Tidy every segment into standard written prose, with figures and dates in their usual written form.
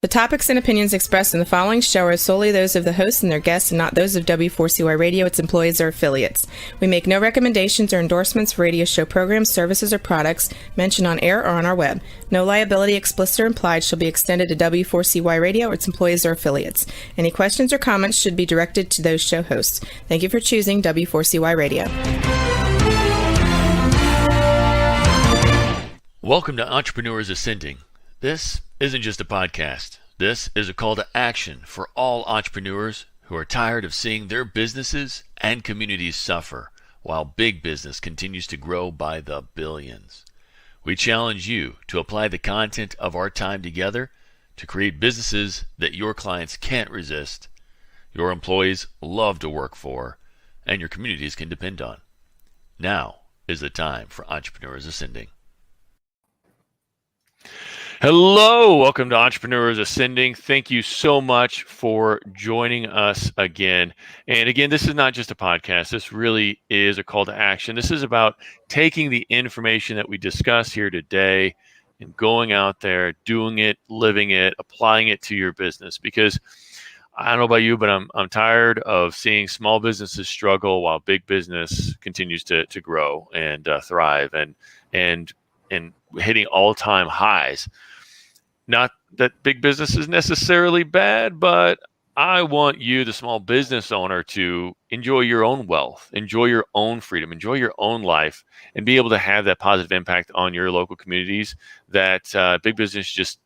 The topics and opinions expressed in the following show are solely those of the hosts and their guests and not those of W4CY Radio, its employees, or affiliates. We make no recommendations or endorsements for radio show programs, services, or products mentioned on air or on our web. No liability, explicit or implied, shall be extended to W4CY Radio or its employees or affiliates. Any questions or comments should be directed to those show hosts. Thank you for choosing W4CY Radio. Welcome to Entrepreneurs Ascending. This isn't just a podcast. This is a call to action for all entrepreneurs who are tired of seeing their businesses and communities suffer while big business continues to grow by the billions. We challenge you to apply the content of our time together to create businesses that your clients can't resist, your employees love to work for, and your communities can depend on. Now is the time for Entrepreneurs Ascending. Hello, welcome to Entrepreneurs Ascending. Thank you so much for joining us again. And again, this is not just a podcast. This really is a call to action. This is about taking the information that we discuss here today and going out there, doing it, living it, applying it to your business. Because I don't know about you, but I'm tired of seeing small businesses struggle while big business continues to grow and thrive and hitting all-time highs. Not that big business is necessarily bad, but I want you, the small business owner, to enjoy your own wealth, enjoy your own freedom, enjoy your own life, and be able to have that positive impact on your local communities that big business just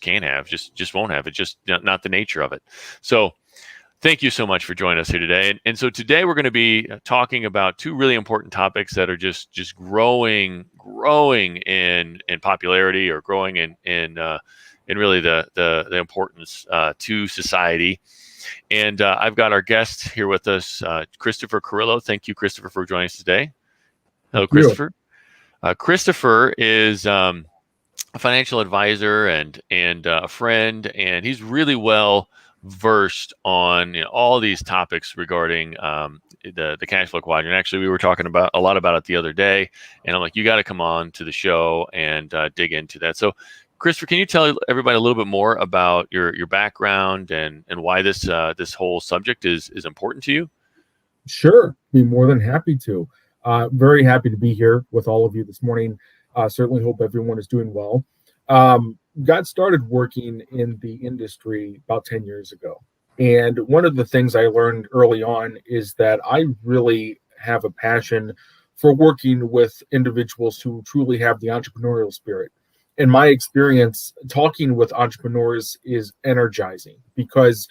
can't have, just won't have. It's just not the nature of it. So thank you so much for joining us here today. And so today we're going to be talking about two really important topics that are just growing in popularity, or growing in really the importance to society. And I've got our guest here with us, Christopher Carrillo. Thank you, Christopher, for joining us today. Hello, Christopher. Christopher is a financial advisor and a friend, and he's really well versed on all these topics regarding the Cashflow Quadrant. Actually, we were talking about a lot about it the other day, and I'm like, you got to come on to the show and dig into that. So, Christopher, can you tell everybody a little bit more about your background and why this whole subject is important to you? Sure, be more than happy to. Very happy to be here with all of you this morning. Certainly hope everyone is doing well. Got started working in the industry about 10 years ago. And one of the things I learned early on is that I really have a passion for working with individuals who truly have the entrepreneurial spirit. In my experience, talking with entrepreneurs is energizing because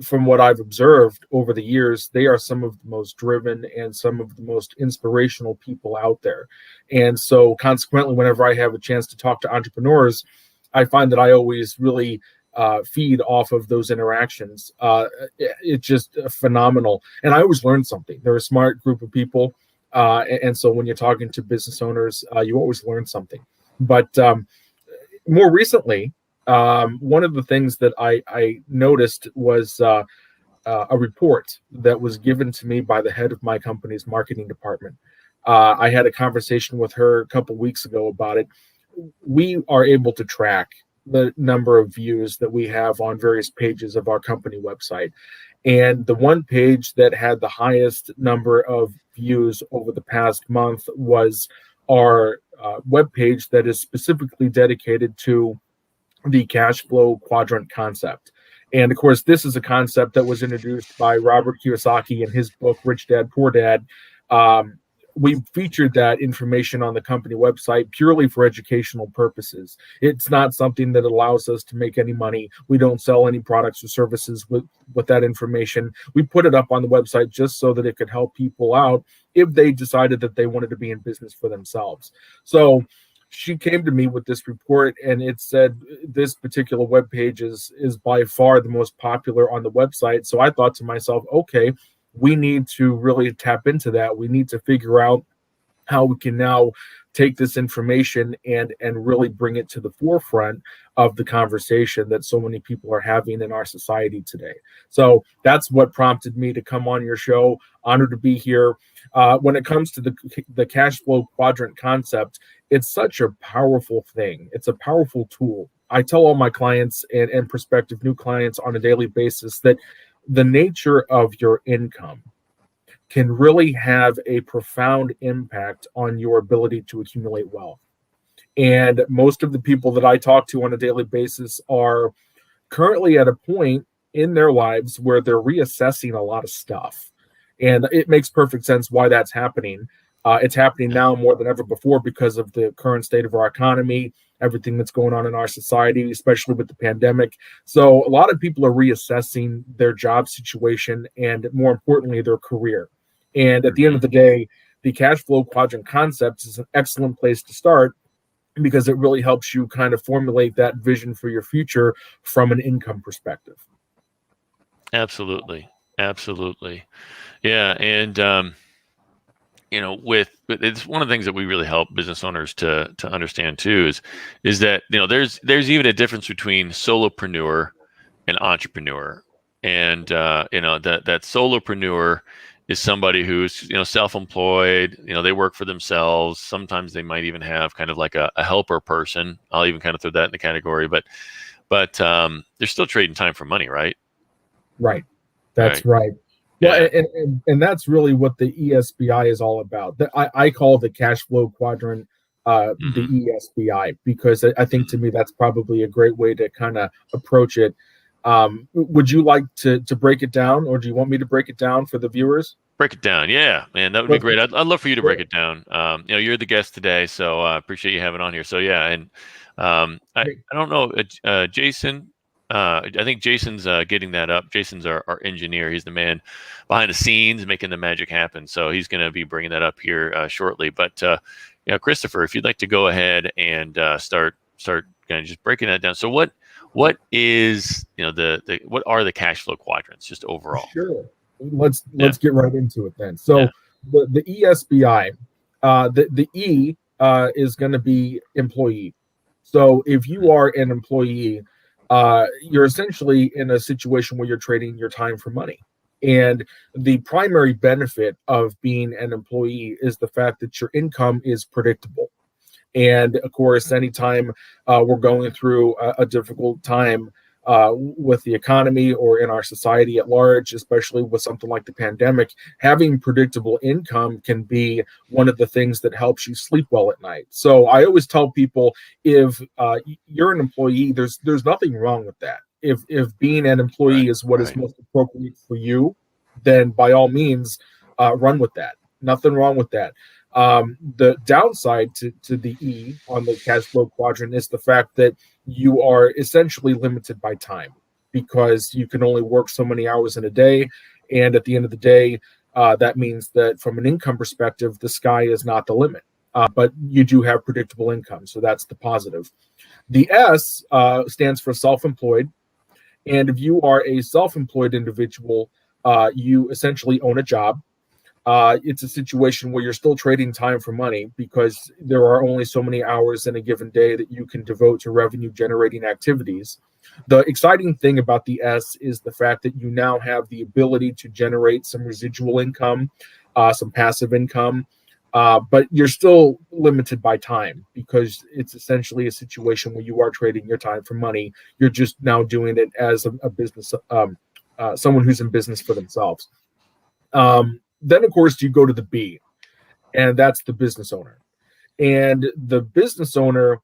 from what I've observed over the years, they are some of the most driven and some of the most inspirational people out there. And so consequently, whenever I have a chance to talk to entrepreneurs, I find that I always really feed off of those interactions. It's just phenomenal. And I always learn something. They're a smart group of people. And so when you're talking to business owners, you always learn something. But more recently, one of the things that I noticed was a report that was given to me by the head of my company's marketing department. I had a conversation with her a couple weeks ago about it. We are able to track the number of views that we have on various pages of our company website. And the one page that had the highest number of views over the past month was our webpage that is specifically dedicated to the Cashflow Quadrant concept. And of course, this is a concept that was introduced by Robert Kiyosaki in his book, Rich Dad, Poor Dad. We featured that information on the company website purely for educational purposes. It's not something that allows us to make any money. We don't sell any products or services with that information. We put it up on the website just so that it could help people out if they decided that they wanted to be in business for themselves. So she came to me with this report, and it said this particular webpage is by far the most popular on the website. So I thought to myself, okay, we need to really tap into that. We need to figure out how we can now take this information and really bring it to the forefront of the conversation that so many people are having in our society today. So that's what prompted me to come on your show. Honored to be here. When it comes to the cash flow quadrant concept, it's such a powerful thing. It's a powerful tool. I tell all my clients and prospective new clients on a daily basis that the nature of your income can really have a profound impact on your ability to accumulate wealth. And most of the people that I talk to on a daily basis are currently at a point in their lives where they're reassessing a lot of stuff. And it makes perfect sense why that's happening. It's happening now more than ever before because of the current state of our economy, everything that's going on in our society, especially with the pandemic. So a lot of people are reassessing their job situation and, more importantly, their career. And at the end of the day, the cash flow quadrant concept is an excellent place to start because it really helps you kind of formulate that vision for your future from an income perspective. Absolutely. Yeah. And, with it's one of the things that we really help business owners to understand too is that, there's even a difference between solopreneur and entrepreneur. And, that solopreneur is somebody who's, self-employed, they work for themselves. Sometimes they might even have kind of like a helper person. I'll even kind of throw that in the category, but they're still trading time for money, right? Right. That's right. Well, Yeah. and that's really what the ESBI is all about. I call the cash flow quadrant the ESBI because I think to me that's probably a great way to kind of approach it. Would you like to break it down, or do you want me to break it down for the viewers? Break it down. Yeah, man, that would be great. I'd love for you to break it down. You're the guest today, so I appreciate you having on here. So yeah, and I don't know, Jason. I think Jason's getting that up. Jason's our engineer. He's the man behind the scenes making the magic happen. So he's going to be bringing that up here shortly. But Christopher, if you'd like to go ahead and start kind of just breaking that down. So what is what are the cash flow quadrants just overall? Sure. Let's get right into it then. So the ESBI, the E is going to be employee. So if you are an employee, you're essentially in a situation where you're trading your time for money. And the primary benefit of being an employee is the fact that your income is predictable. And of course, anytime we're going through a difficult time with the economy or in our society at large, especially with something like the pandemic, having predictable income can be one of the things that helps you sleep well at night. So I always tell people, if you're an employee, there's nothing wrong with that. If being an employee is what is most appropriate for you, then by all means, run with that. Nothing wrong with that. The downside to the E on the cash flow quadrant is the fact that you are essentially limited by time because you can only work so many hours in a day. And at the end of the day, that means that from an income perspective, the sky is not the limit. But you do have predictable income. So that's the positive. The S stands for self-employed. And if you are a self-employed individual, you essentially own a job. It's a situation where you're still trading time for money because there are only so many hours in a given day that you can devote to revenue generating activities. The exciting thing about the S is the fact that you now have the ability to generate some residual income, some passive income, but you're still limited by time because it's essentially a situation where you are trading your time for money. You're just now doing it as a business, someone who's in business for themselves. Then, of course, you go to the B, and that's the business owner. And the business owner,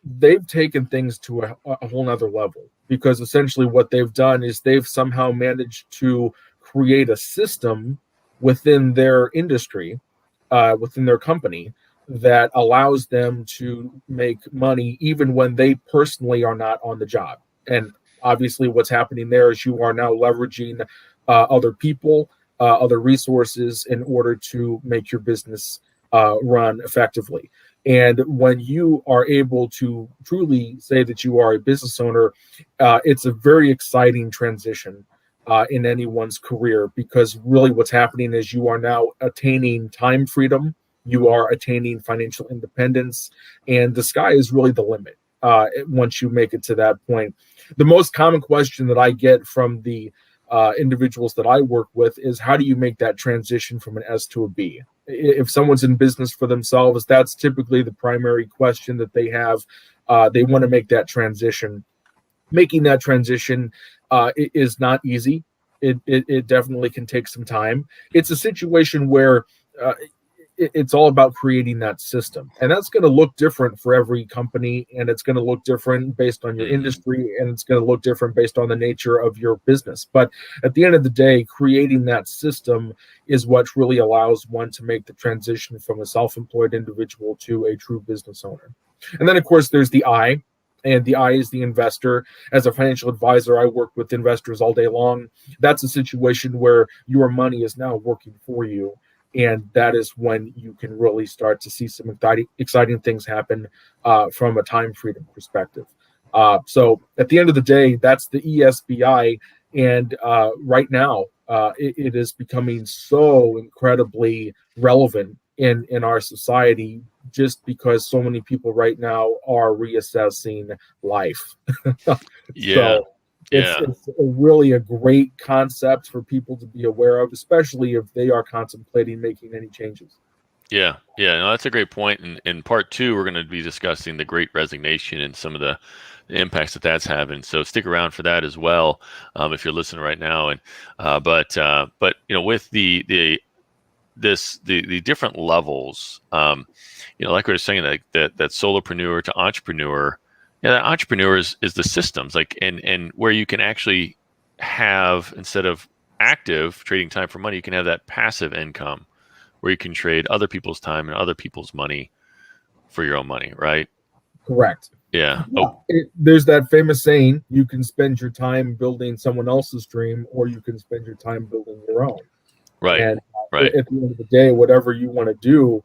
they've taken things to a whole nother level because essentially what they've done is they've somehow managed to create a system within their industry, within their company, that allows them to make money even when they personally are not on the job. And obviously what's happening there is you are now leveraging other people, other resources in order to make your business run effectively. And when you are able to truly say that you are a business owner, it's a very exciting transition in anyone's career because really what's happening is you are now attaining time freedom, you are attaining financial independence, and the sky is really the limit once you make it to that point. The most common question that I get from the individuals that I work with is how do you make that transition from an S to a B? If someone's in business for themselves, that's typically the primary question that they have They want to make that transition. Making that transition is not easy. It definitely can take some time. It's a situation where it's all about creating that system, and that's going to look different for every company, and it's going to look different based on your industry, and it's going to look different based on the nature of your business. But at the end of the day, creating that system is what really allows one to make the transition from a self-employed individual to a true business owner. And then, of course, there's the I, and the I is the investor. As a financial advisor, I work with investors all day long. That's a situation where your money is now working for you. And that is when you can really start to see some exciting things happen from a time freedom perspective. So at the end of the day, that's the ESBI. And right now, it is becoming so incredibly relevant in our society, just because so many people right now are reassessing life. Yeah. So it's really a great concept for people to be aware of, especially if they are contemplating making any changes. Yeah. No, that's a great point. And in part two, we're going to be discussing the Great Resignation and some of the impacts that that's having. So stick around for that as well, if you're listening right now. And but with the different levels, like we were saying, that solopreneur to entrepreneur. Yeah, that entrepreneur is the systems, and where you can actually have, instead of active trading time for money, you can have that passive income where you can trade other people's time and other people's money for your own money, right? Correct. Yeah. There's that famous saying, you can spend your time building someone else's dream, or you can spend your time building your own. Right. And right. At the end of the day, whatever you want to do,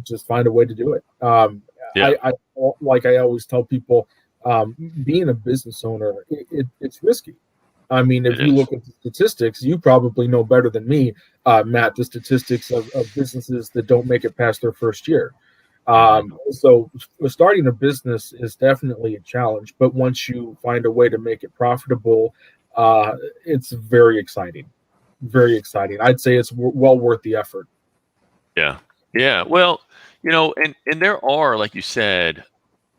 just find a way to do it. I like I always tell people, being a business owner, it's risky. I mean, if you look at the statistics, you probably know better than me, Matt, the statistics of businesses that don't make it past their first year. So starting a business is definitely a challenge, but once you find a way to make it profitable, it's very exciting. Very exciting. I'd say it's well worth the effort. Yeah. Well, and there are, like you said,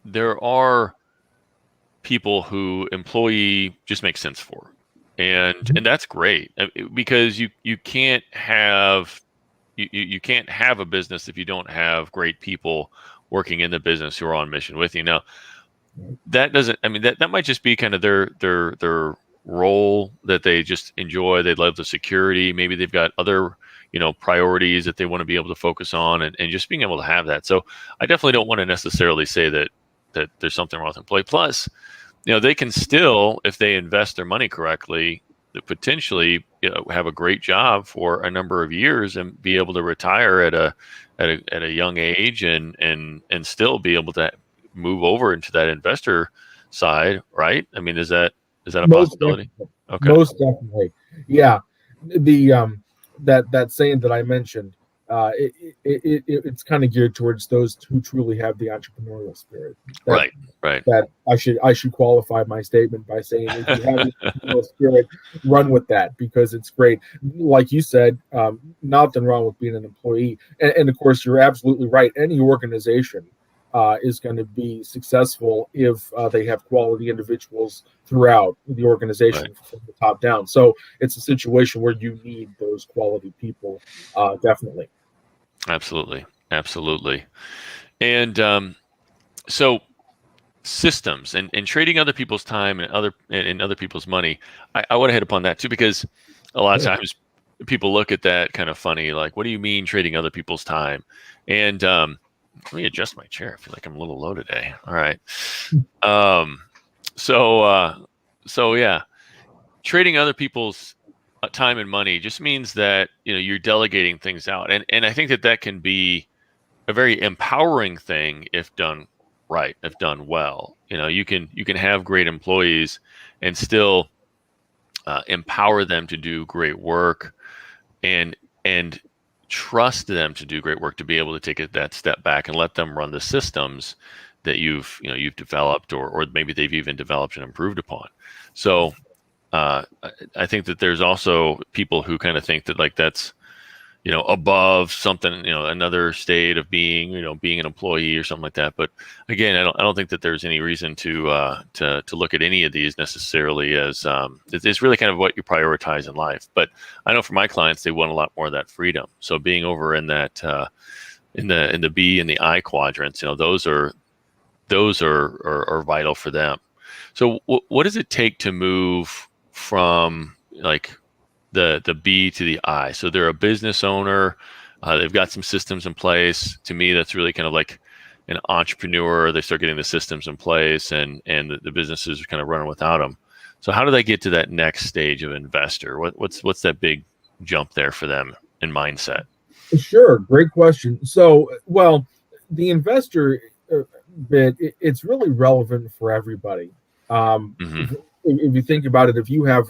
there are people who employee just makes sense for, and that's great, because you can't have you can't have a business if you don't have great people working in the business who are on mission with you. Now, that doesn't. I mean, that might just be kind of their role that they just enjoy. They love the security. Maybe they've got other priorities that they want to be able to focus on, and just being able to have that. So I definitely don't want to necessarily say that there's something wrong with employee. Plus, they can still, if they invest their money correctly, potentially have a great job for a number of years and be able to retire at a young age, and still be able to move over into that investor side, right? I mean, is that a possibility? Definitely. Okay. Most definitely. Yeah. The that saying that I mentioned, it's kind of geared towards those who truly have the entrepreneurial spirit. Right. That I should qualify my statement by saying, if you have the entrepreneurial spirit, run with that, because it's great. Like you said, nothing wrong with being an employee, and of course you're absolutely right. Any organization is going to be successful if they have quality individuals throughout the organization, from the top down. So it's a situation where you need those quality people, definitely. Absolutely. And so systems and trading other people's time and other people's money, I want to hit upon that too, because a lot of times people look at that kind of funny, like, what do you mean trading other people's time? And let me adjust my chair. I feel like I'm a little low today. All right. So yeah, trading other people's time and money just means that you're delegating things out, and I think that can be a very empowering thing if done right, if done well. You can have great employees and still empower them to do great work, and trust them to do great work, to be able to take that step back and let them run the systems that you've developed, or maybe they've even developed and improved upon. So I think that there's also people who kind of think that, like, that's above something, another state of being, being an employee or something like that. But again, I don't think that there's any reason to look at any of these necessarily as it's really kind of what you prioritize in life. But I know for my clients, they want a lot more of that freedom. So being over in that in the B and the I quadrants, those are vital for them. So what does it take to move from like the B to the I? So they're a business owner. They've got some systems in place. To me, that's really kind of like an entrepreneur. They start getting the systems in place, and the businesses are kind of running without them. So how do they get to that next stage of investor? What's that big jump there for them in mindset? Sure, great question. So, well, the investor bit, it's really relevant for everybody. Mm-hmm. If you think about it, if you have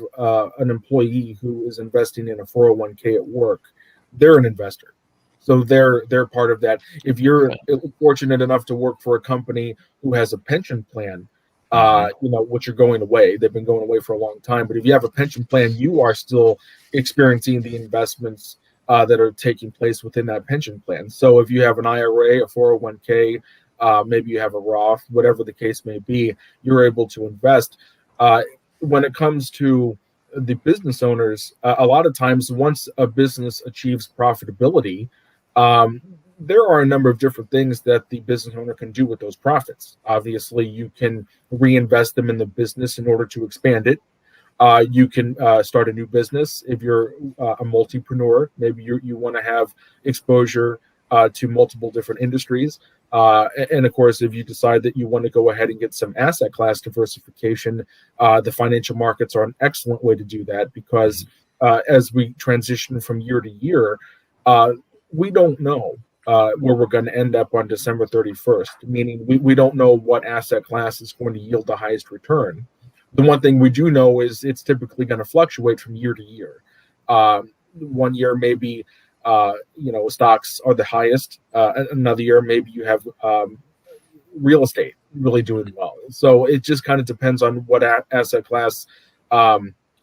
an employee who is investing in a 401k at work, they're an investor. So they're part of that. If you're fortunate enough to work for a company who has a pension plan, which are going away, they've been going away for a long time. But if you have a pension plan, you are still experiencing the investments that are taking place within that pension plan. So if you have an IRA, a 401k, maybe you have a Roth, whatever the case may be, you're able to invest. When it comes to the business owners, a lot of times once a business achieves profitability, there are a number of different things that the business owner can do with those profits. Obviously, you can reinvest them in the business in order to expand it. You can start a new business. If you're a multipreneur, maybe you want to have exposure to multiple different industries. And of course, if you decide that you want to go ahead and get some asset class diversification, the financial markets are an excellent way to do that, because as we transition from year to year, we don't know where we're going to end up on December 31st, meaning we don't know what asset class is going to yield the highest return. The one thing we do know is it's typically going to fluctuate from year to year. One year, maybe stocks are the highest. Another year, maybe you have real estate really doing well. So it just kind of depends on what asset class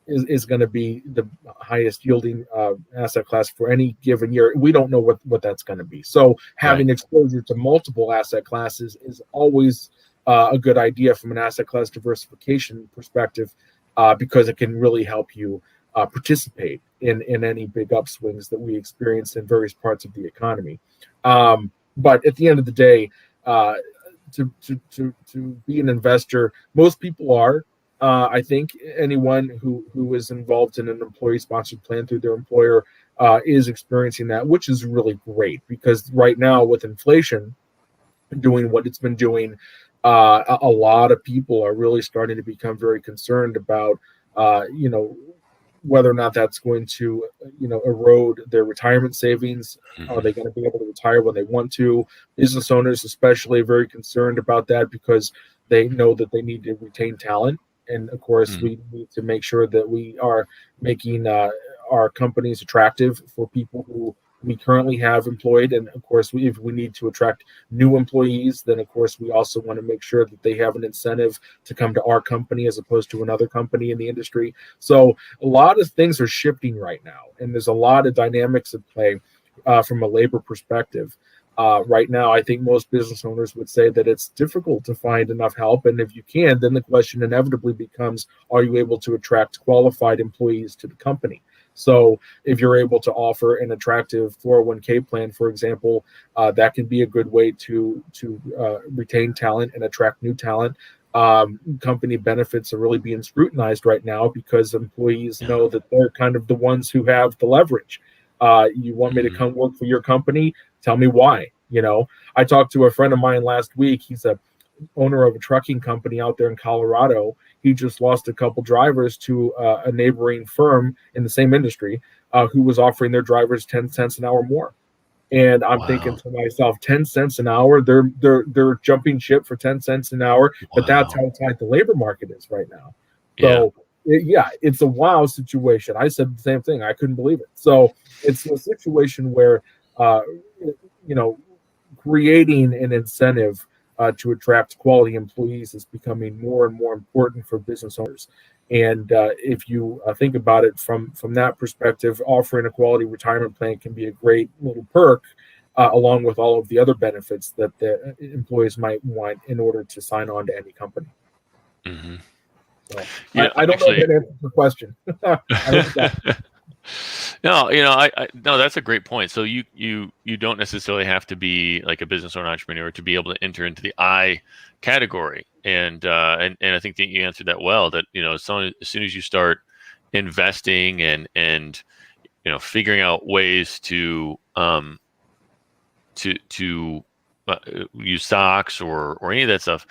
is going to be the highest yielding asset class for any given year. We don't know what that's going to be. So having exposure to multiple asset classes is always a good idea from an asset class diversification perspective, because it can really help you participate in any big upswings that we experience in various parts of the economy. But at the end of the day, to be an investor, most people are. I think anyone who is involved in an employee-sponsored plan through their employer is experiencing that, which is really great, because right now with inflation doing what it's been doing, a lot of people are really starting to become very concerned about, whether or not that's going to, erode their retirement savings. Are they going to be able to retire when they want to? Business owners, especially, are very concerned about that, because they know that they need to retain talent. And of course, we need to make sure that we are making our companies attractive for people who we currently have employed. And of course, if we need to attract new employees, then of course we also want to make sure that they have an incentive to come to our company as opposed to another company in the industry. So a lot of things are shifting right now, and there's a lot of dynamics at play from a labor perspective. Right now, I think most business owners would say that it's difficult to find enough help. And if you can, then the question inevitably becomes, are you able to attract qualified employees to the company? So if you're able to offer an attractive 401k plan, for example, that can be a good way to retain talent and attract new talent. Company benefits are really being scrutinized right now, because employees know that they're kind of the ones who have the leverage. You want me to come work for your company? Tell me why. I talked to a friend of mine last week. He's a owner of a trucking company out there in Colorado. He just lost a couple drivers to a neighboring firm in the same industry who was offering their drivers 10 cents an hour more. And I'm thinking to myself, 10 cents an hour, they're jumping ship for 10 cents an hour, but that's how tight the labor market is right now. So it's a wow situation. I said the same thing. I couldn't believe it. So it's a situation where, creating an incentive to attract quality employees is becoming more and more important for business owners. And if you think about it from that perspective, offering a quality retirement plan can be a great little perk, along with all of the other benefits that the employees might want in order to sign on to any company. Mm-hmm. So Yeah, I don't know if actually. that answers the question. I hope that. No, no, that's a great point. So you don't necessarily have to be like a business owner entrepreneur to be able to enter into the I category. And I think that you answered that well, that, as soon as you start investing and figuring out ways to to use stocks or any of that stuff,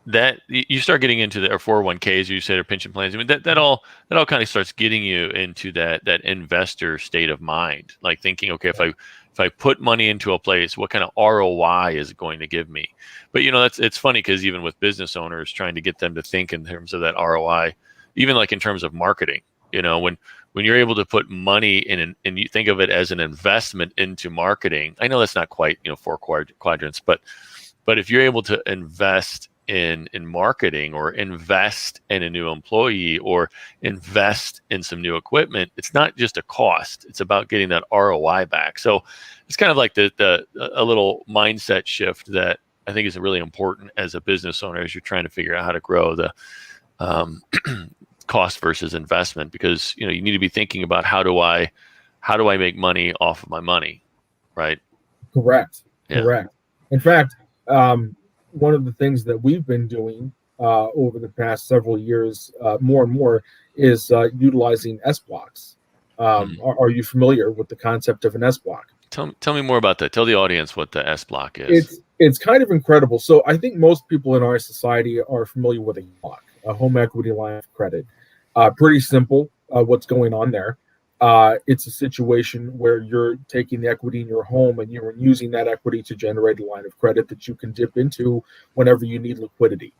that you start getting into the 401ks, you said, or pension plans. I mean, that all kind of starts getting you into that investor state of mind, like thinking, okay, if I put money into a place, what kind of ROI is it going to give me? But it's funny, because even with business owners, trying to get them to think in terms of that ROI, even like in terms of marketing, when you're able to put money in and you think of it as an investment into marketing. I know that's not quite 4 quadrants, but if you're able to invest in marketing, or invest in a new employee, or invest in some new equipment, it's not just a cost, it's about getting that ROI back. So it's kind of like a little mindset shift that I think is really important as a business owner, as you're trying to figure out how to grow the cost versus investment, because you need to be thinking about how do I make money off of my money, right? Correct. Yeah. Correct. In fact, one of the things that we've been doing over the past several years, more and more, is utilizing S blocks. Are you familiar with the concept of an S block? Tell me more about that. Tell the audience what the S block is. It's kind of incredible. So I think most people in our society are familiar with a block, a home equity line of credit. Pretty simple. What's going on there? It's a situation where you're taking the equity in your home and you're using that equity to generate a line of credit that you can dip into whenever you need liquidity.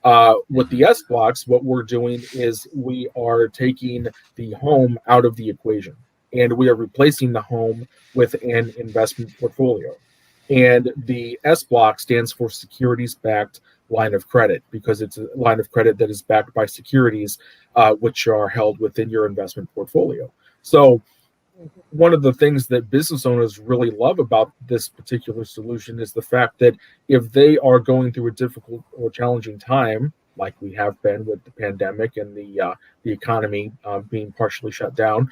With the S blocks, what we're doing is we are taking the home out of the equation, and we are replacing the home with an investment portfolio. And the S block stands for securities backed line of credit, because it's a line of credit that is backed by securities, which are held within your investment portfolio. So one of the things that business owners really love about this particular solution is the fact that if they are going through a difficult or challenging time, like we have been with the pandemic and the economy being partially shut down,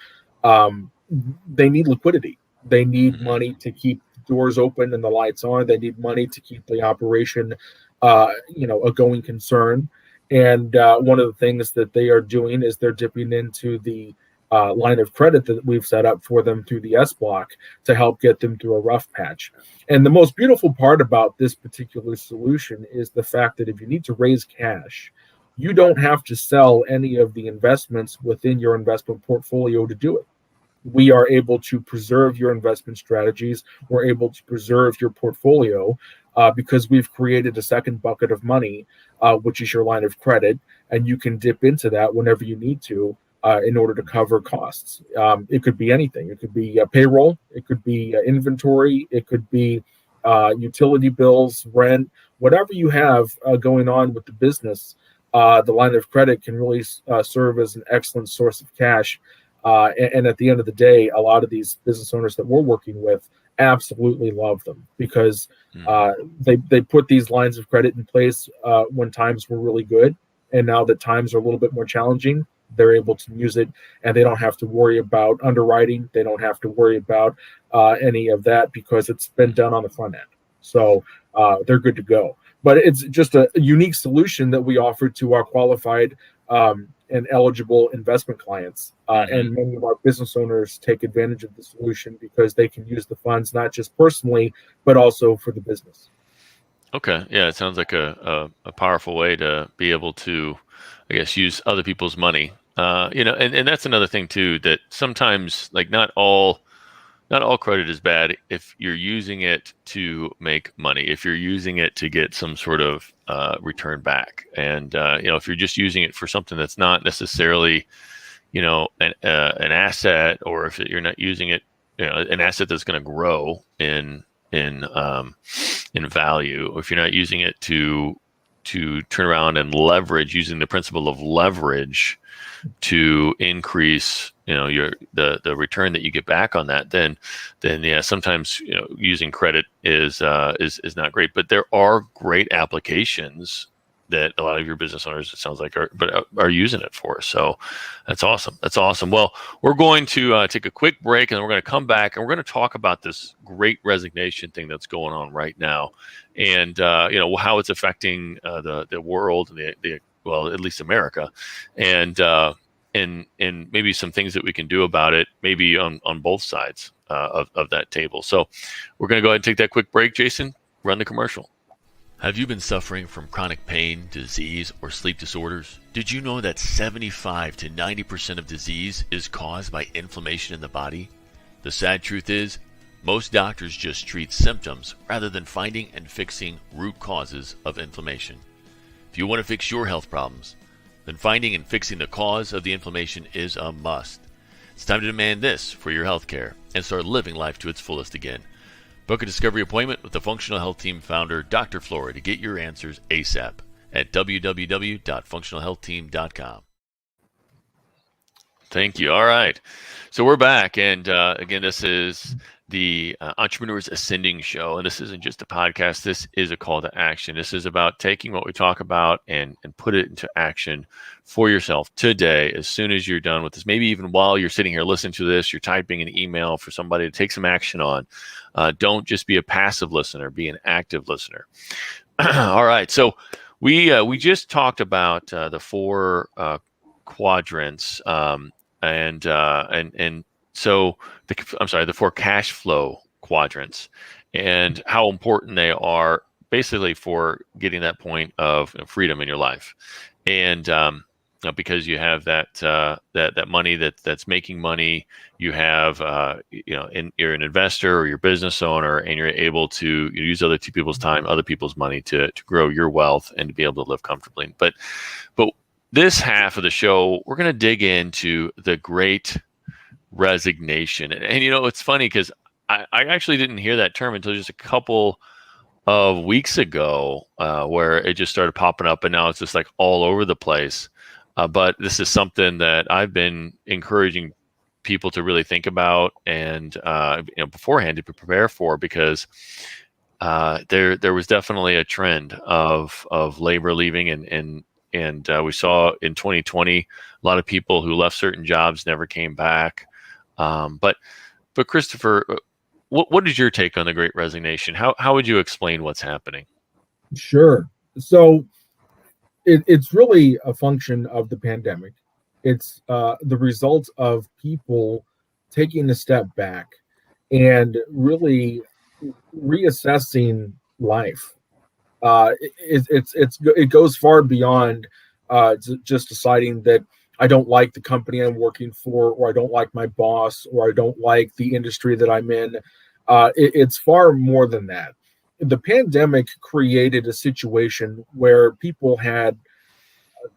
they need liquidity. They need money to keep doors open and the lights on. They need money to keep the operation, a going concern. And one of the things that they are doing is they're dipping into the line of credit that we've set up for them through the S block to help get them through a rough patch. And the most beautiful part about this particular solution is the fact that if you need to raise cash, you don't have to sell any of the investments within your investment portfolio to do it. We are able to preserve your investment strategies. We're able to preserve your portfolio because we've created a second bucket of money, which is your line of credit, and you can dip into that whenever you need to in order to cover costs. It could be anything. It could be payroll. It could be inventory. It could be utility bills, rent, whatever you have going on with the business. The line of credit can really serve as an excellent source of cash. And at the end of the day, a lot of these business owners that we're working with absolutely love them, because they put these lines of credit in place when times were really good. And now that times are a little bit more challenging, they're able to use it, and they don't have to worry about underwriting. They don't have to worry about any of that, because it's been done on the front end. So they're good to go. But it's just a unique solution that we offer to our qualified and eligible investment clients. And many of our business owners take advantage of the solution because they can use the funds not just personally, but also for the business. Okay. Yeah, it sounds like a powerful way to be able to, I guess, use other people's money. And that's another thing too, that sometimes, like, not all credit is bad if you're using it to make money, if you're using it to get some sort of return back. And if you're just using it for something that's not necessarily, an asset, or if you're not using it, an asset that's going to grow in value, or if you're not using it to turn around and leverage, using the principle of leverage to increase, the return that you get back on that, then yeah, sometimes using credit is not great. But there are great applications that a lot of your business owners, it sounds like, are using it for. So that's awesome. That's awesome. Well, we're going to take a quick break, and then we're going to come back, and we're going to talk about this great resignation thing that's going on right now, and how it's affecting the world and well, at least America, and maybe some things that we can do about it, maybe on both sides of that table. So we're going to go ahead and take that quick break. Jason, run the commercial. Have you been suffering from chronic pain, disease, or sleep disorders? Did you know that 75 to 90% of disease is caused by inflammation in the body? The sad truth is, most doctors just treat symptoms rather than finding and fixing root causes of inflammation. If you want to fix your health problems, then finding and fixing the cause of the inflammation is a must. It's time to demand this for your health care and start living life to its fullest again. Book a discovery appointment with the Functional Health Team founder, Dr. Flora, to get your answers ASAP at www.functionalhealthteam.com. Thank you. All right. So we're back. And again, this is the Entrepreneurs Ascending Show. And this isn't just a podcast. This is a call to action. This is about taking what we talk about and put it into action for yourself today, as soon as you're done with this. Maybe even while you're sitting here listening to this, you're typing an email for somebody to take some action on. Don't just be a passive listener, be an active listener. All right. So we just talked about the four quadrants, and so the four cash flow quadrants, and how important they are basically for getting that point of freedom in your life. And because you have that money that's making money, you have you're an investor or you're a business owner, and you're able to use other people's time, other people's money to grow your wealth and to be able to live comfortably. But this half of the show, we're going to dig into the Great Resignation. And it's funny because I actually didn't hear that term until just a couple of weeks ago, where it just started popping up, and now it's just like all over the place. But this is something that I've been encouraging people to really think about and beforehand to prepare for, because there was definitely a trend of labor leaving, and we saw in 2020 a lot of people who left certain jobs never came back. But Christopher, what is your take on the Great Resignation? How would you explain what's happening? Sure. So it's really a function of the pandemic. It's the result of people taking a step back and really reassessing life. It goes far beyond just deciding that I don't like the company I'm working for, or I don't like my boss, or I don't like the industry that I'm in. It's far more than that. The pandemic created a situation where people had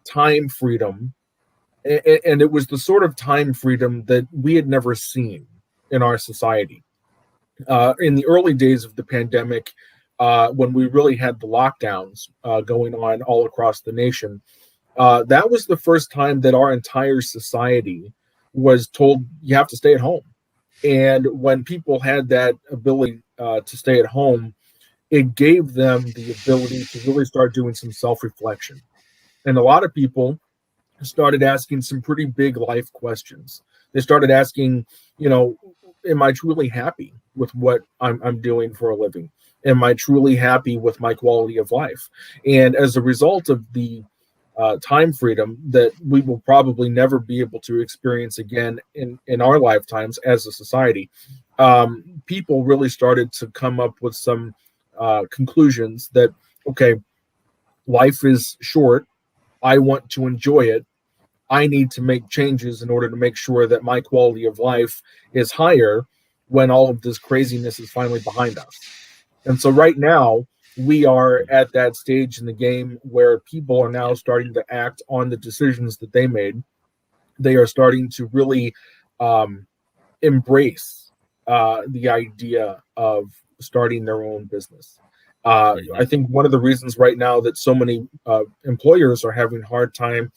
time freedom, and it was the sort of time freedom that we had never seen in our society. In the early days of the pandemic, when we really had the lockdowns going on all across the nation, that was the first time that our entire society was told you have to stay at home. And when people had that ability to stay at home, it gave them the ability to really start doing some self-reflection. And a lot of people started asking some pretty big life questions. They started asking, am I truly happy with what I'm doing for a living? Am I truly happy with my quality of life? And as a result of the time freedom that we will probably never be able to experience again in our lifetimes as a society, people really started to come up with some conclusions that, okay, life is short. I want to enjoy it. I need to make changes in order to make sure that my quality of life is higher when all of this craziness is finally behind us. And so right now, we are at that stage in the game where people are now starting to act on the decisions that they made. They are starting to really embrace the idea of starting their own business. I think one of the reasons right now that so many employers are having a hard time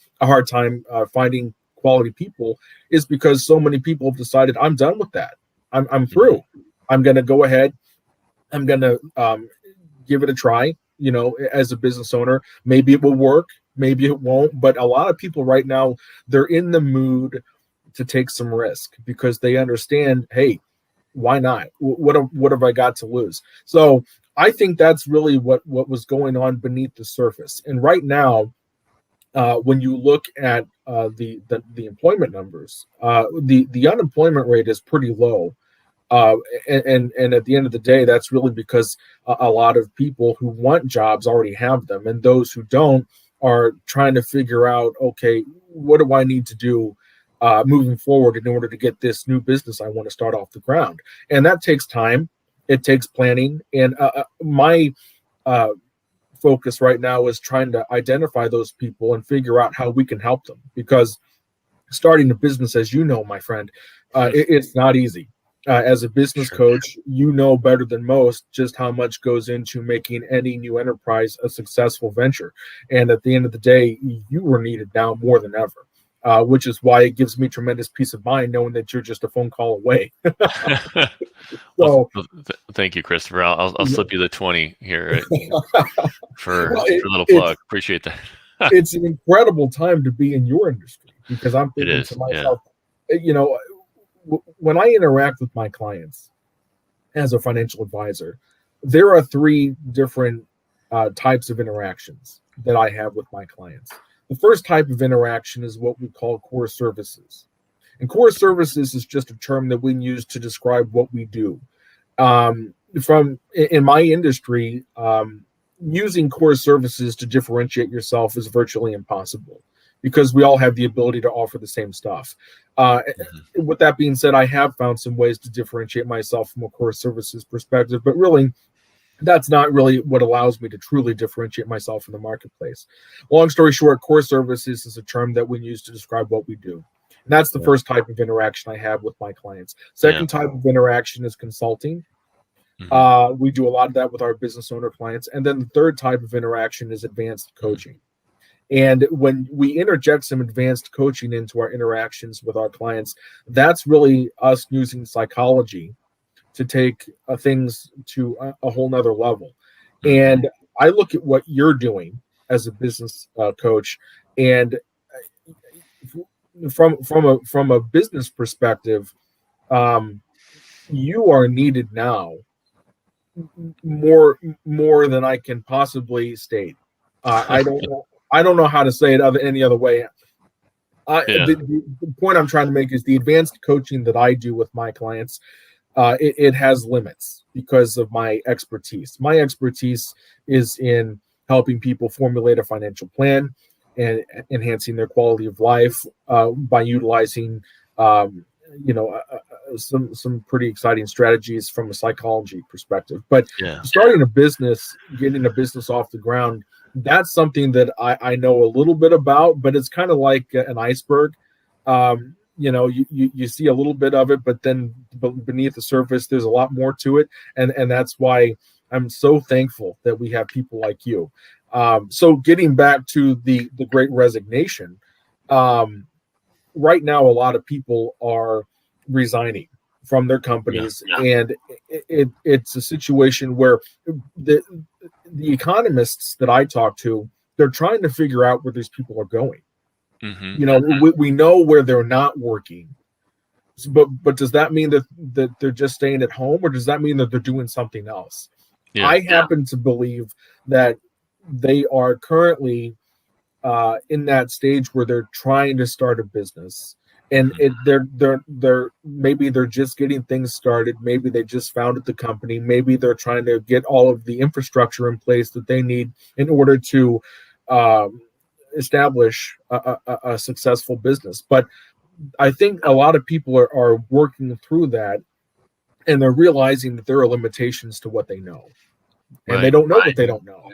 finding quality people is because so many people have decided, I'm done with that. I'm through. I'm going to go ahead. I'm going to give it a try. As a business owner, maybe it will work, maybe it won't. But a lot of people right now, they're in the mood to take some risk because they understand, hey, why not? What have I got to lose? So I think that's really what was going on beneath the surface. And right now, when you look at the employment numbers, the unemployment rate is pretty low. And at the end of the day, that's really because a lot of people who want jobs already have them, and those who don't are trying to figure out, okay, what do I need to do moving forward in order to get this new business I want to start off the ground? And that takes time. It takes planning. And my focus right now is trying to identify those people and figure out how we can help them, because starting a business, as you know, my friend, it's not easy. As a business coach, you know better than most just how much goes into making any new enterprise a successful venture. And at the end of the day, you are needed now more than ever, which is why it gives me tremendous peace of mind knowing that you're just a phone call away. Well, thank you, Christopher. I'll slip you the 20 here for a little plug. Appreciate that. It's an incredible time to be in your industry, because I'm thinking to myself, when I interact with my clients as a financial advisor, there are three different types of interactions that I have with my clients. The first type of interaction is what we call core services. And core services is just a term that we use to describe what we do. In my industry, using core services to differentiate yourself is virtually impossible, because we all have the ability to offer the same stuff. With that being said, I have found some ways to differentiate myself from a core services perspective, but really, that's not really what allows me to truly differentiate myself in the marketplace. Long story short, core services is a term that we use to describe what we do. And that's the first type of interaction I have with my clients. Second type of interaction is consulting. We do a lot of that with our business owner clients. And then the third type of interaction is advanced coaching. And when we interject some advanced coaching into our interactions with our clients, that's really us using psychology to take things to a whole nother level. And I look at what you're doing as a business coach, and from a business perspective, you are needed now more than I can possibly state. I don't know how to say it any other way. The point I'm trying to make is the advanced coaching that I do with my clients, it has limits because of my expertise. My expertise is in helping people formulate a financial plan and enhancing their quality of life by utilizing some pretty exciting strategies from a psychology perspective. But starting a business, getting a business off the ground, that's something that I know a little bit about, but it's kind of like an iceberg. You see a little bit of it, but then beneath the surface, there's a lot more to it. And that's why I'm so thankful that we have people like you. So getting back to the Great Resignation, right now, a lot of people are resigning from their companies, and it's a situation where the economists that I talk to, they're trying to figure out where these people are going. We know where they're not working, but does that mean that they're just staying at home, or does that mean that they're doing something else? I happen to believe that they are currently in that stage where they're trying to start a business, and maybe they're just getting things started. Maybe they just founded the company. Maybe they're trying to get all of the infrastructure in place that they need in order to establish a successful business. But I think a lot of people are working through that, and they're realizing that there are limitations to what they know, and they don't know what they don't know.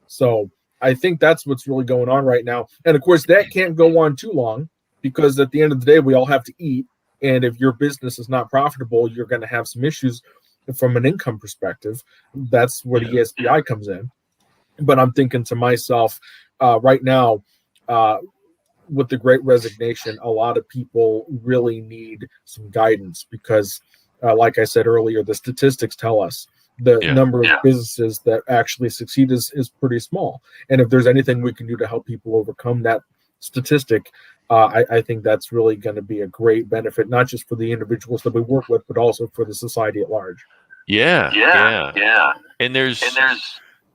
So I think that's what's really going on right now. And of course, that can't go on too long, because at the end of the day, we all have to eat. And if your business is not profitable, you're going to have some issues. from an income perspective. That's where the ESBI comes in. But I'm thinking to myself, right now, with the Great Resignation, a lot of people really need some guidance because, like I said earlier, the statistics tell us the number of businesses that actually succeed is pretty small. And if there's anything we can do to help people overcome that statistic, I think that's really going to be a great benefit, not just for the individuals that we work with, but also for the society at large. Yeah. And there's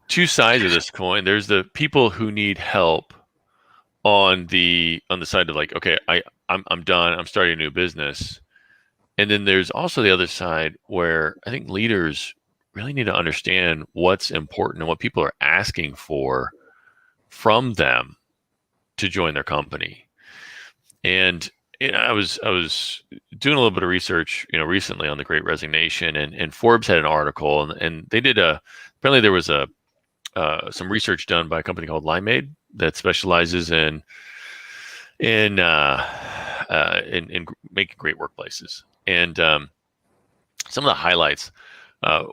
two sides of this coin. There's the people who need help on the side of like, okay, I'm done. I'm starting a new business. And then there's also the other side where I think leaders really need to understand what's important and what people are asking for from them to join their company. And I was doing a little bit of research, recently on the Great Resignation, and Forbes had an article, and they did apparently there was some research done by a company called Limeade that specializes in making great workplaces. And some of the highlights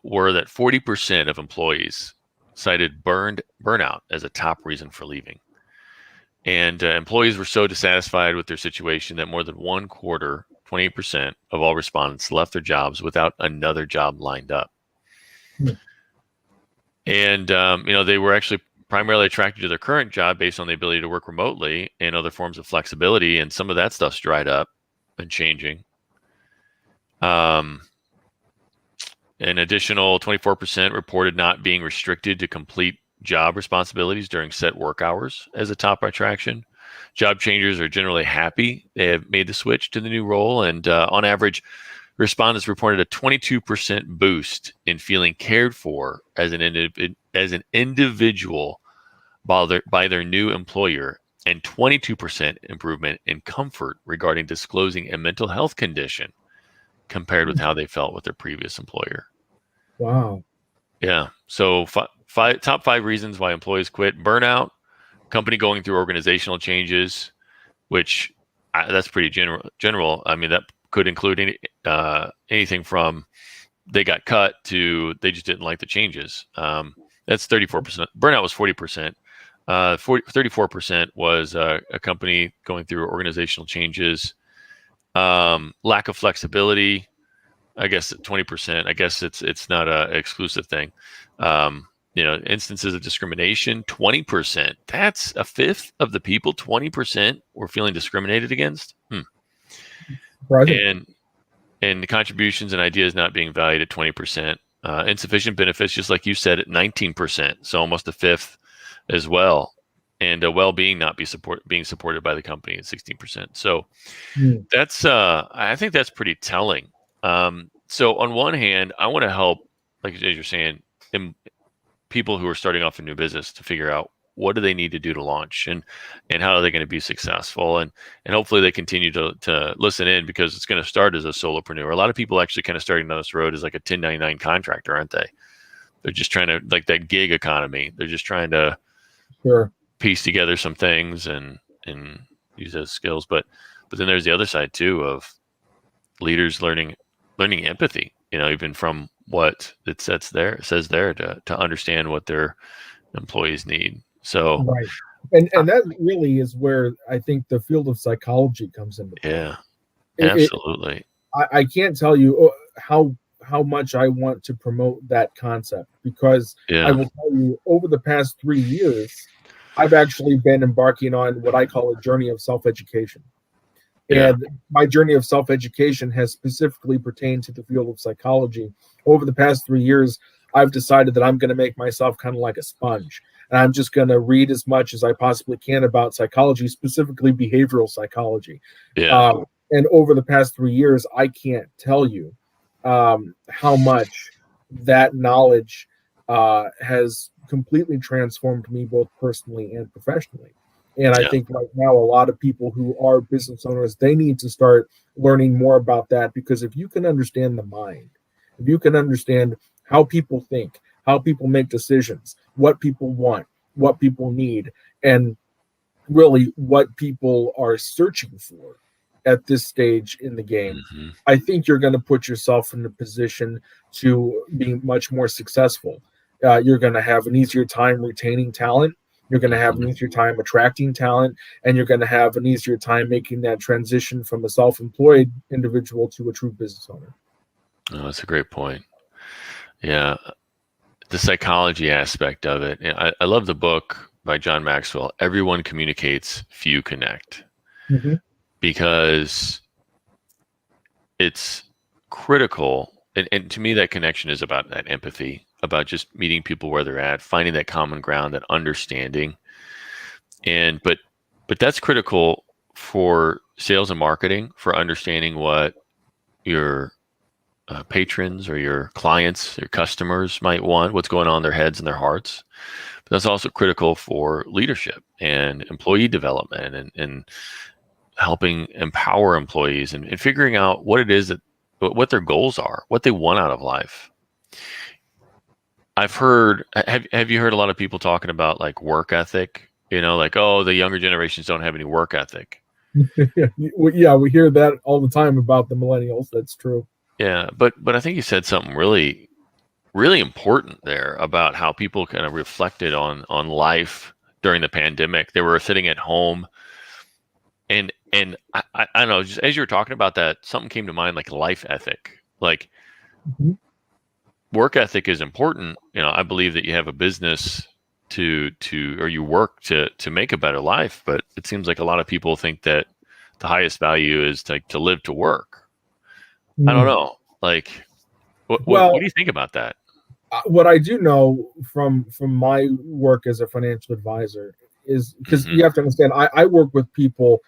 were that 40% of employees cited burnout as a top reason for leaving. And employees were so dissatisfied with their situation that more than one quarter, 28% of all respondents left their jobs without another job lined up. And, they were actually primarily attracted to their current job based on the ability to work remotely and other forms of flexibility. And some of that stuff's dried up and changing. An additional 24% reported not being restricted to complete job responsibilities during set work hours as a top attraction. Job changers are generally happy they have made the switch to the new role. And on average, respondents reported a 22% boost in feeling cared for as an individual by their new employer, and 22% improvement in comfort regarding disclosing a mental health condition compared with how they felt with their previous employer. Wow. Yeah. So top 5 reasons why employees quit: burnout, company going through organizational changes, which that's pretty general. I mean, that could include anything from they got cut to they just didn't like the changes. That's 34%. Burnout was 40%. 34% was a company going through organizational changes. Lack of flexibility, I guess 20%. I guess it's not an exclusive thing. Instances of discrimination, 20%. That's a fifth of the people. 20% were feeling discriminated against. Right. And the contributions and ideas not being valued at 20%. Insufficient benefits, just like you said, at 19%. So almost a fifth as well. And well-being not being supported by the company at 16%. So that's I think that's pretty telling. So on one hand, I want to help, like as you're saying, people who are starting off a new business to figure out what do they need to do to launch and how are they going to be successful, and hopefully they continue to listen in, because it's going to start as a solopreneur. A lot of people actually kind of starting down this road as like a 1099 contractor, aren't they? They're just trying to, like that gig economy. They're just trying to piece together some things and use those skills. But then there's the other side too of leaders learning empathy, even from what it says there to understand what their employees need. So right. And that really is where I think the field of psychology comes into play. Yeah, absolutely. I can't tell you how much I want to promote that concept, because I will tell you, over the past 3 years, I've actually been embarking on what I call a journey of self-education. And my journey of self-education has specifically pertained to the field of psychology. Over the past 3 years, I've decided that I'm going to make myself kind of like a sponge. And I'm just going to read as much as I possibly can about psychology, specifically behavioral psychology. And over the past 3 years, I can't tell you how much that knowledge has completely transformed me, both personally and professionally. And I think right now, a lot of people who are business owners, they need to start learning more about that, because if you can understand the mind, if you can understand how people think, how people make decisions, what people want, what people need, and really what people are searching for at this stage in the game. Mm-hmm. I think you're going to put yourself in a position to be much more successful. You're going to have an easier time retaining talent. You're going to have an easier time attracting talent, and you're going to have an easier time making that transition from a self-employed individual to a true business owner. Oh, that's a great point. Yeah. The psychology aspect of it. I love the book by John Maxwell, Everyone Communicates, Few Connect, Mm-hmm. because it's critical. And to me, that connection is about that empathy, about just meeting people where they're at, finding that common ground, that understanding. But that's critical for sales and marketing, for understanding what your patrons or your clients, your customers might want, what's going on in their heads and their hearts. But that's also critical for leadership and employee development and helping empower employees and figuring out what it is that what their goals are, what they want out of life. I've heard, have you heard a lot of people talking about like work ethic? Like, oh, the younger generations don't have any work ethic. Yeah, we hear that all the time about the millennials. That's true. Yeah, but I think you said something really, really important there about how people kind of reflected on life during the pandemic. They were sitting at home, and I don't know, just as you were talking about that, something came to mind, like life ethic. Like Mm-hmm. work ethic is important. I believe that you have a business or you work to make a better life, but it seems like a lot of people think that the highest value is to live to work. I don't know. Like, what do you think about that? What I do know from my work as a financial advisor is, because you have to understand, I work with people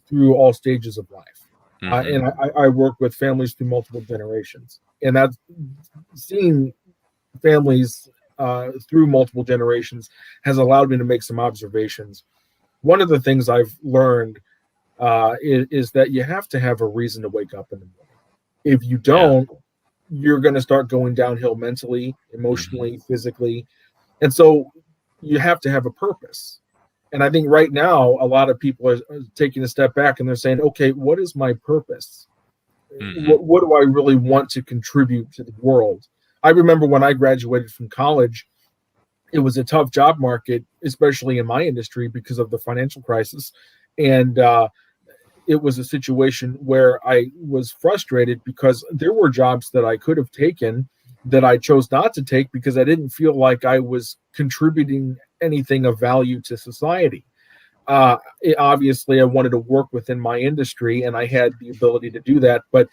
through all stages of life, and I work with families through multiple generations, and that's seeing families through multiple generations has allowed me to make some observations. One of the things I've learned is that you have to have a reason to wake up in the morning. If you don't, you're going to start going downhill mentally, emotionally, physically. And so you have to have a purpose. And I think right now, a lot of people are taking a step back and they're saying, okay, what is my purpose? What do I really want to contribute to the world? I remember when I graduated from college, it was a tough job market, especially in my industry because of the financial crisis. And it was a situation where I was frustrated because there were jobs that I could have taken that I chose not to take because I didn't feel like I was contributing anything of value to society. Obviously, I wanted to work within my industry and I had the ability to do that, but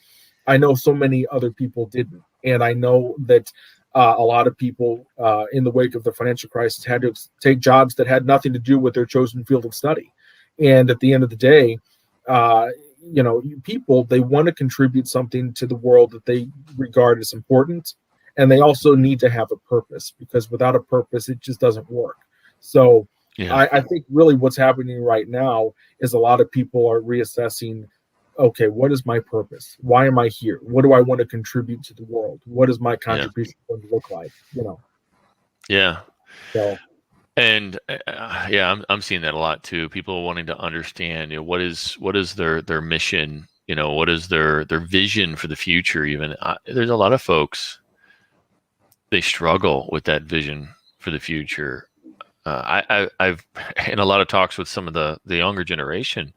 I know so many other people didn't. And I know that a lot of people in the wake of the financial crisis had to take jobs that had nothing to do with their chosen field of study. And at the end of the day, people, they want to contribute something to the world that they regard as important. And they also need to have a purpose, because without a purpose, it just doesn't work. So I think really what's happening right now is a lot of people are reassessing, okay, what is my purpose? Why am I here? What do I want to contribute to the world? What is my contribution going to look like? Yeah. So. And I'm seeing that a lot too. People wanting to understand, what is their mission? What is their vision for the future? Even there's a lot of folks, they struggle with that vision for the future. I've in a lot of talks with some of the younger generation.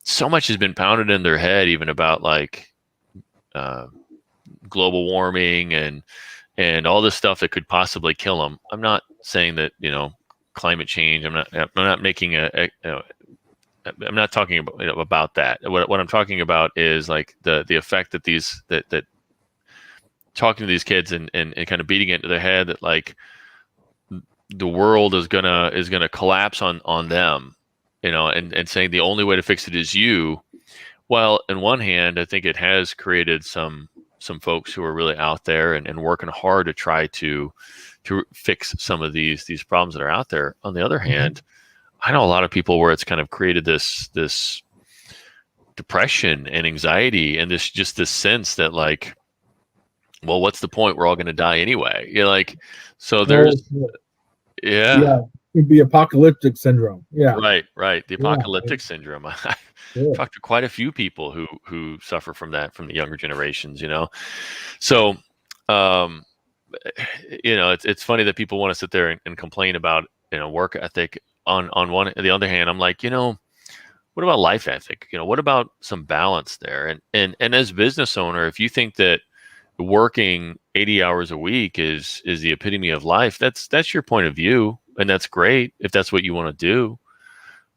So much has been pounded in their head, even about like global warming and all this stuff that could possibly kill them. I'm not saying that climate change. I'm not making I'm not talking about that. What I'm talking about is like the effect that that talking to these kids and kind of beating it into their head that like the world is gonna collapse on them, and saying the only way to fix it is you. Well, on one hand, I think it has created some folks who are really out there and working hard to try to fix some of these problems that are out there. On the other hand, I know a lot of people where it's kind of created this depression and anxiety and this sense that like, well, what's the point? We're all going to die anyway. So there's, yeah. The apocalyptic syndrome. Yeah. Right. The Yeah. apocalyptic syndrome. I've Sure. talked to quite a few people who suffer from that, from the younger generations. So, um, it's funny that people want to sit there and complain about work ethic. On the other hand, I'm like, what about life ethic? What about some balance there? And as a business owner, if you think that working 80 hours a week is the epitome of life, that's your point of view, and that's great if that's what you want to do.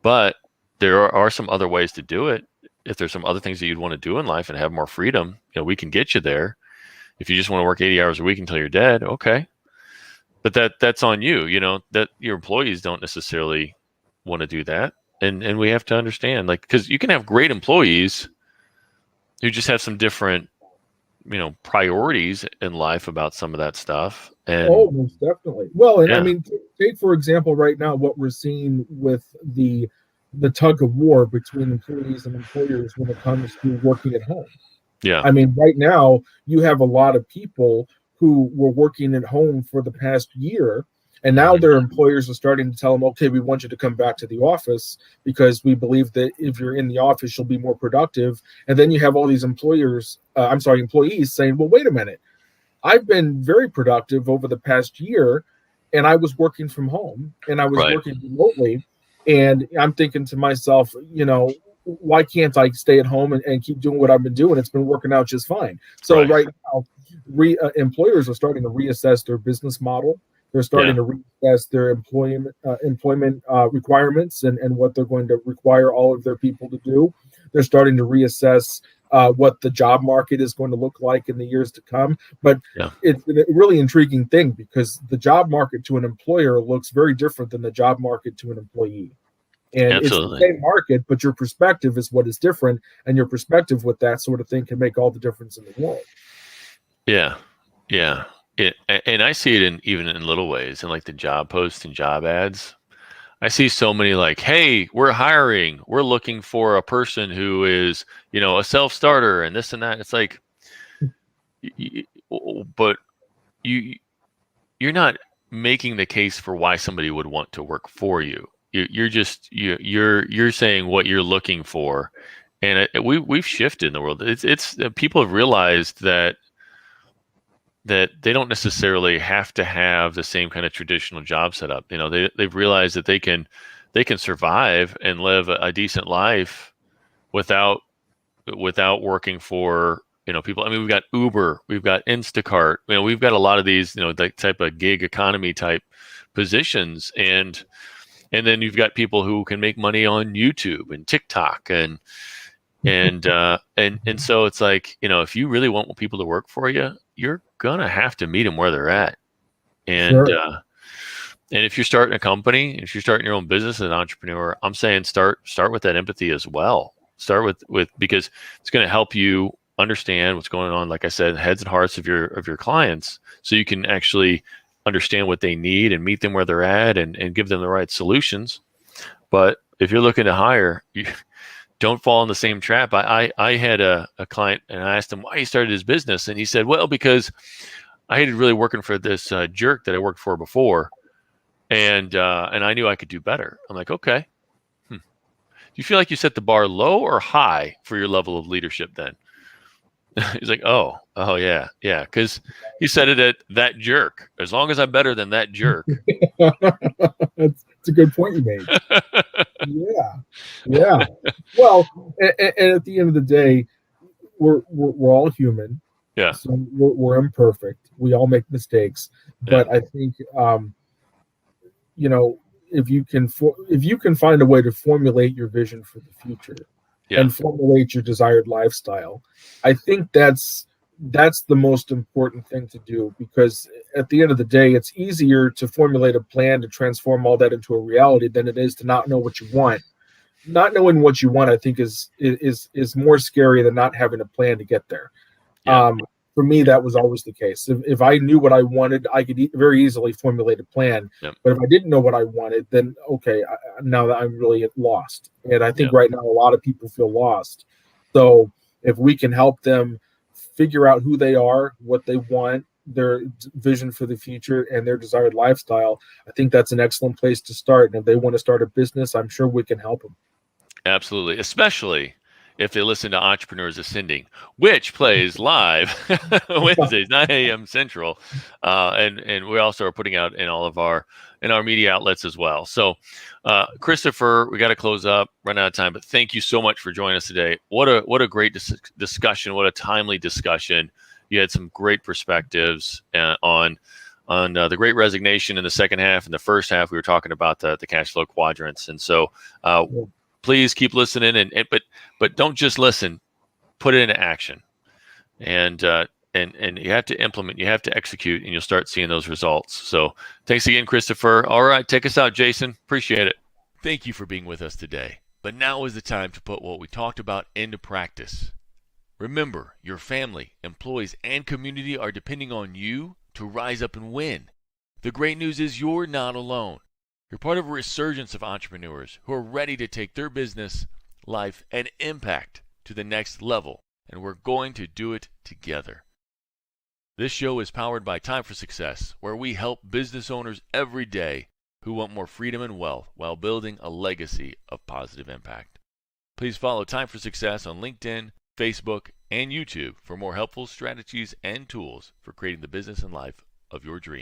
But there are some other ways to do it. If there's some other things that you'd want to do in life and have more freedom, we can get you there. If you just want to work 80 hours a week until you're dead, okay. But that's on you, that your employees don't necessarily want to do that. And we have to understand, because you can have great employees who just have some different, priorities in life about some of that stuff. And most definitely. Well, and yeah. I mean, take for example, right now, what we're seeing with the tug of war between employees and employers when it comes to working at home. Yeah. I mean, right now, you have a lot of people who were working at home for the past year, and now their employers are starting to tell them, okay, we want you to come back to the office because we believe that if you're in the office, you'll be more productive. And then you have all these employees saying, well, wait a minute. I've been very productive over the past year, and I was working from home and I was working remotely. And I'm thinking to myself, why can't I stay at home and keep doing what I've been doing? It's been working out just fine. So right now, employers are starting to reassess their business model. They're starting to reassess their employment requirements and what they're going to require all of their people to do. They're starting to reassess what the job market is going to look like in the years to come. But it's a really intriguing thing because the job market to an employer looks very different than the job market to an employee. And Absolutely. It's the same market, but your perspective is what is different. And your perspective with that sort of thing can make all the difference in the world. Yeah. And I see it even in little ways, in like the job posts and job ads. I see so many like, hey, we're hiring. We're looking for a person who is, a self-starter and this and that. It's like, but you're not making the case for why somebody would want to work for you. You're saying what you're looking for, and we've shifted in the world. It's people have realized that they don't necessarily have to have the same kind of traditional job setup. They've realized that they can survive and live a decent life without working for people. I mean, we've got Uber, we've got Instacart, we've got a lot of these that type of gig economy type positions, and then you've got people who can make money on YouTube and TikTok and so it's like, if you really want people to work for you, you're gonna have to meet them where they're at. And and if you're starting a company, if you're starting your own business as an entrepreneur, I'm saying start with that empathy as well. Start with because it's going to help you understand what's going on, like I said, heads and hearts of your clients, so you can actually understand what they need and meet them where they're at and give them the right solutions. But if you're looking to hire, you don't fall in the same trap. I had a client, and I asked him why he started his business, and he said, well, because I hated really working for this jerk that I worked for before, and I knew I could do better. I'm like, okay. Do you feel like you set the bar low or high for your level of leadership then? He's like, oh yeah, because he said it at that jerk. As long as I'm better than that jerk. That's a good point you made. Yeah. Well, and at the end of the day, we're all human. Yeah. So we're imperfect. We all make mistakes. But I think if you can find a way to formulate your vision for the future and formulate your desired lifestyle, I think that's the most important thing to do, because at the end of the day, it's easier to formulate a plan to transform all that into a reality than it is to not know what you want. Not knowing what you want, I think, is more scary than not having a plan to get there. For me, that was always the case. If I knew what I wanted, I could very easily formulate a plan. But if I didn't know what I wanted, then okay, now that I'm really lost. And I think right now a lot of people feel lost. So if we can help them figure out who they are, what they want, their vision for the future and their desired lifestyle, I think that's an excellent place to start. And if they want to start a business, I'm sure we can help them. Absolutely, especially if they listen to Entrepreneurs Ascending, which plays live Wednesdays, 9 a.m. Central, and we also are putting out in all of our media outlets as well. So, Christopher, we got to close up, run out of time, but thank you so much for joining us today. What a great discussion! What a timely discussion! You had some great perspectives on the Great Resignation in the second half. In the first half, we were talking about the Cashflow Quadrants, and so. Please keep listening, but don't just listen. Put it into action, and you have to implement. You have to execute, and you'll start seeing those results. So, thanks again, Christopher. All right, take us out, Jason. Appreciate it. Thank you for being with us today. But now is the time to put what we talked about into practice. Remember, your family, employees, and community are depending on you to rise up and win. The great news is you're not alone. You're part of a resurgence of entrepreneurs who are ready to take their business, life, and impact to the next level, and we're going to do it together. This show is powered by Time for Success, where we help business owners every day who want more freedom and wealth while building a legacy of positive impact. Please follow Time for Success on LinkedIn, Facebook, and YouTube for more helpful strategies and tools for creating the business and life of your dreams.